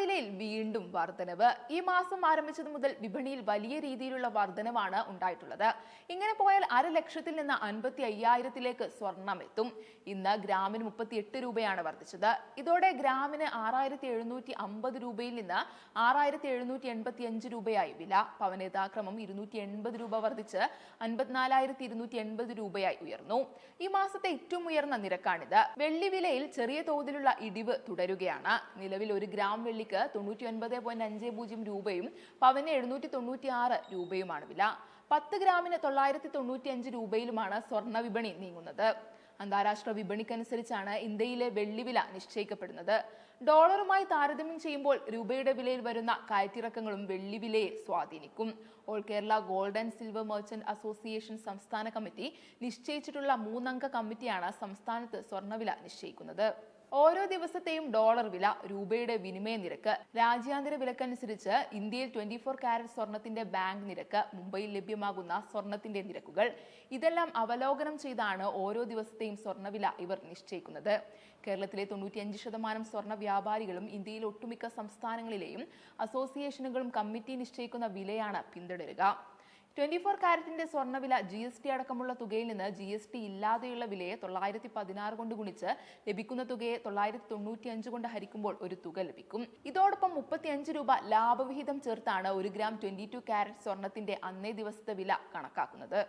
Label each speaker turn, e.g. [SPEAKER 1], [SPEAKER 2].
[SPEAKER 1] സ്വർണ്ണവിലയിൽ വീണ്ടും വർധനവ്. ഈ മാസം ആരംഭിച്ചത് മുതൽ വിപണിയിൽ വലിയ രീതിയിലുള്ള വർധനവാണ് ഉണ്ടായിട്ടുള്ളത്. ഇങ്ങനെ പോയാൽ 1,00,000-ൽ നിന്ന് 55,000-ലേക്ക് സ്വർണം എത്തും. ഇന്ന് ഗ്രാമിന് 38 രൂപയാണ് വർദ്ധിച്ചത്. ഇതോടെ ഗ്രാമിന് 6,750 രൂപയിൽ നിന്ന് 6,785 രൂപയായി വില. പവന് യഥാക്രമം 280 രൂപ വർദ്ധിച്ച് 54,280 രൂപയായി ഉയർന്നു. ഈ മാസത്തെ ഏറ്റവും ഉയർന്ന നിരക്കാണിത്. വെള്ളി വിലയിൽ ചെറിയ തോതിലുള്ള ഇടിവ് തുടരുകയാണ്. നിലവിൽ 1 ഗ്രാം വെള്ളിക്ക് 99.50 രൂപയും പവന് 796 രൂപയുമാണ് വില. 10 ഗ്രാമിന് 995 രൂപയിലുമാണ് സ്വർണ്ണ വിപണി നീങ്ങുന്നത്. അന്താരാഷ്ട്ര വിപണിക്കനുസരിച്ചാണ് ഇന്ത്യയിലെ വെള്ളി വില നിശ്ചയിക്കപ്പെടുന്നത്. ഡോളറുമായി താരതമ്യം ചെയ്യുമ്പോൾ രൂപയുടെ വിലയിൽ വരുന്ന കയറ്റിറക്കങ്ങളും വെള്ളി വിലയെ സ്വാധീനിക്കും. All Kerala gold and silver merchant association സംസ്ഥാന കമ്മിറ്റി നിശ്ചയിച്ചിട്ടുള്ള 3-അംഗ കമ്മിറ്റിയാണ് സംസ്ഥാനത്ത് സ്വർണ്ണവില നിശ്ചയിക്കുന്നത്. ഓരോ ദിവസത്തെയും ഡോളർ വില, രൂപയുടെ വിനിമയ നിരക്ക്, രാജ്യാന്തര വിലക്കനുസരിച്ച് ഇന്ത്യയിൽ 24 കാരറ്റ് സ്വർണത്തിന്റെ ബാങ്ക് നിരക്ക്, മുംബൈയിൽ ലഭ്യമാകുന്ന സ്വർണത്തിന്റെ നിരക്കുകൾ, ഇതെല്ലാം അവലോകനം ചെയ്താണ് ഓരോ ദിവസത്തെയും സ്വർണ്ണവില ഇവർ നിശ്ചയിക്കുന്നത്. കേരളത്തിലെ 95% സ്വർണ്ണ വ്യാപാരികളും ഇന്ത്യയിലെ ഒട്ടുമിക്ക സംസ്ഥാനങ്ങളിലെയും അസോസിയേഷനുകളും കമ്മിറ്റി നിശ്ചയിക്കുന്ന വിലയാണ് പിന്തുടരുക. 24 കാരറ്റിന്റെ സ്വർണ്ണവില GST അടക്കമുള്ള തുകയിൽ നിന്ന് GST ഇല്ലാതെയുള്ള വിലയെ 916 കൊണ്ട് ഗുണിച്ച് ലഭിക്കുന്ന തുകയെ 995 കൊണ്ട് ഹരിക്കുമ്പോൾ ഒരു തുക ലഭിക്കും. ഇതോടൊപ്പം 35 രൂപ ലാഭവിഹിതം ചേർത്താണ് 1 ഗ്രാം 22 കാരറ്റ് സ്വർണത്തിന്റെ അന്നേ ദിവസത്തെ വില കണക്കാക്കുന്നത്.